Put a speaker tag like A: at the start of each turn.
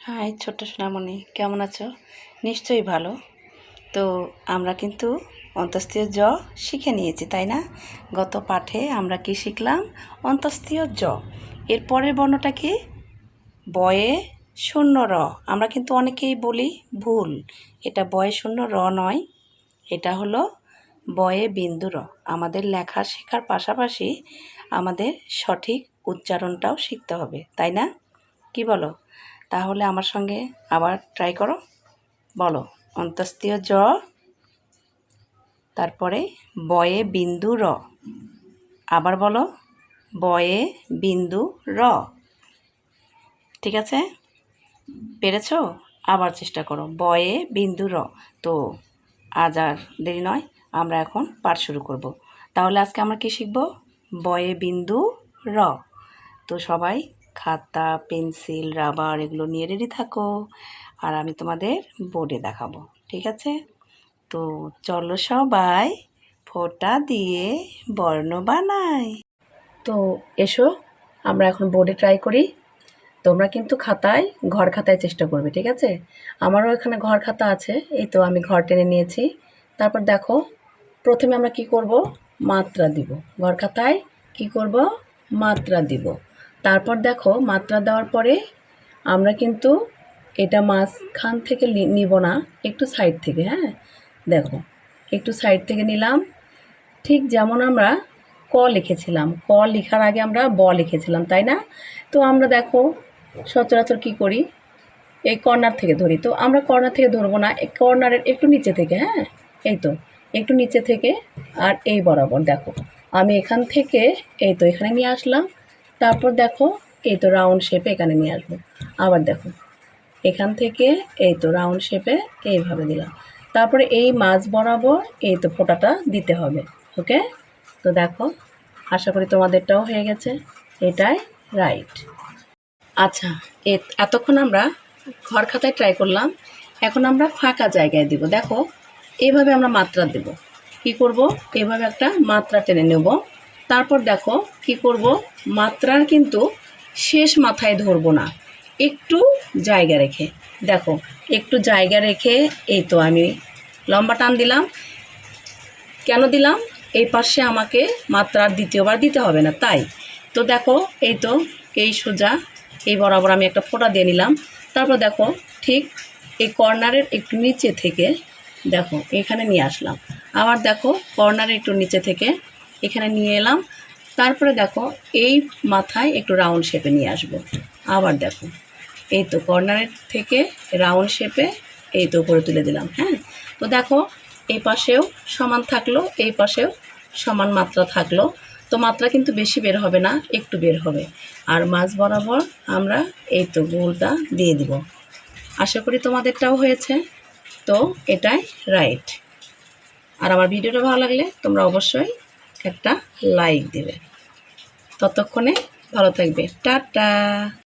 A: High ছোট্ট সোনামণি, কেমন আছো? নিশ্চয়ই ভালো। তো আমরা কিন্তু অন্তস্তীয় জ শিখে নিয়েছি, তাই না? গত পাঠে আমরা কি শিখলাম? অন্তস্তীয় জ। এর পরের বর্ণটা কি? বয়ে শূন্য র। আমরা কিন্তু অনেকেই বলি ভুল, এটা বয়ে শূন্য র নয়, এটা হলো বয়ে বিন্দু র। আমাদের লেখা শেখার পাশাপাশি আমাদের সঠিক উচ্চারণটাও শিখতে হবে, তাই না? কি বলো? তাহলে আমার সঙ্গে আবার ট্রাই করো। বলো, অন্তস্তীয় জ, তারপরে বয়ে বিন্দু র। আবার বলো, বয়ে বিন্দু র। ঠিক আছে? পেরেছো? আবার চেষ্টা করো, বয়ে বিন্দু র। তো আজ আর দেরি নয়, আমরা এখন পাঠ শুরু করব। তাহলে আজকে আমরা কি শিখব? বয়ে বিন্দু র। তো সবাই খাতা, পেন্সিল, রাবার এগুলো নিয়ে রেডি থাকো, আর আমি তোমাদের বোর্ডে দেখাবো। ঠিক আছে? তো চলো সবাই ফোঁটা দিয়ে বর্ণ বানাই। তো এসো, আমরা এখন বোর্ডে ট্রাই করি। তোমরা কিন্তু খাতায়, ঘর খাতায় চেষ্টা করবে, ঠিক আছে? আমারও এখানে ঘর খাতা আছে, এই তো আমি ঘর টেনে নিয়েছি। তারপর দেখো, প্রথমে আমরা কি করব? মাত্রা দিব। ঘর খাতায় কি করব? মাত্রা দিব। তারপর দেখো, মাত্রা দেওয়ার পরে আমরা কিন্তু এটা মাঝখান থেকে নিব না, একটু সাইড থেকে। হ্যাঁ, দেখো, একটু সাইড থেকে নিলাম। ঠিক যেমন আমরা ক লিখেছিলাম, ক লেখার আগে আমরা ব লিখেছিলাম, তাই না? তো আমরা দেখো সচরাচর কি করি, এই কর্নার থেকে ধরি। তো আমরা কর্নার থেকে ধরবো না, এই কর্নারের একটু নিচে থেকে। হ্যাঁ, এই তো একটু নিচে থেকে, আর এই বরাবর দেখো আমি এখান থেকে এই তো এখানে নিয়ে আসলাম। তারপর দেখো এই তো রাউন্ড শেপে এখানে নিয়ে আসবো। আবার দেখো এখান থেকে এই তো রাউন্ড শেপে এইভাবে দিলাম। তারপরে এই মাঝ বরাবর এই তো ফোঁটাটা দিতে হবে। ওকে? তো দেখো, আশা করি তোমাদেরটাও হয়ে গেছে। এটাই রাইট। আচ্ছা, এতক্ষণ আমরা ঘর খাতায় ট্রাই করলাম, এখন আমরা ফাঁকা জায়গায় দিব। দেখো, এইভাবে আমরা মাত্রা দেব। কি করব? এভাবে একটা মাত্রা টেনে নেব। তারপর দেখো কি করব, মাত্রার কিন্তু শেষ মাথায় ধরবো না, একটু জায়গা রেখে। দেখো, একটু জায়গা রেখে এই তো আমি লম্বা টান দিলাম। কেন দিলাম? এই পাশে আমাকে মাত্রার দ্বিতীয়বার দিতে হবে না, তাই। তো দেখো এই তো এই সোজা এই বরাবর আমি একটা ফোঁটা দিয়ে নিলাম। তারপর দেখো ঠিক এই কর্নারের একটু নিচে থেকে দেখো এখানে নিয়ে আসলাম। আবার দেখো কর্নারের একটু নিচে থেকে এখানে নিয়ে এলাম। তারপরে দেখো এই মাথায় একটু রাউন্ড শেপে নিয়ে আসব। আবার দেখো এই তো কর্নারের থেকে রাউন্ড শেপে এই তো উপরে তুলে দিলাম। হ্যাঁ, তো দেখো এই পাশেও সমান থাকলো, এই পাশেও সমান মাত্রা থাকলো। তো মাত্রা কিন্তু বেশি বের হবে না, একটু বের হবে। আর মাঝ বরাবর আমরা এই তো গোলটা দিয়ে দিব। আশা করি তোমাদেরটাও হয়েছে। তো এটাই রাইট। আর আমার ভিডিওটা ভালো লাগলে তোমরা অবশ্যই একটা লাইক দেবে। ততক্ষণে ভালো থাকবে। টাটা।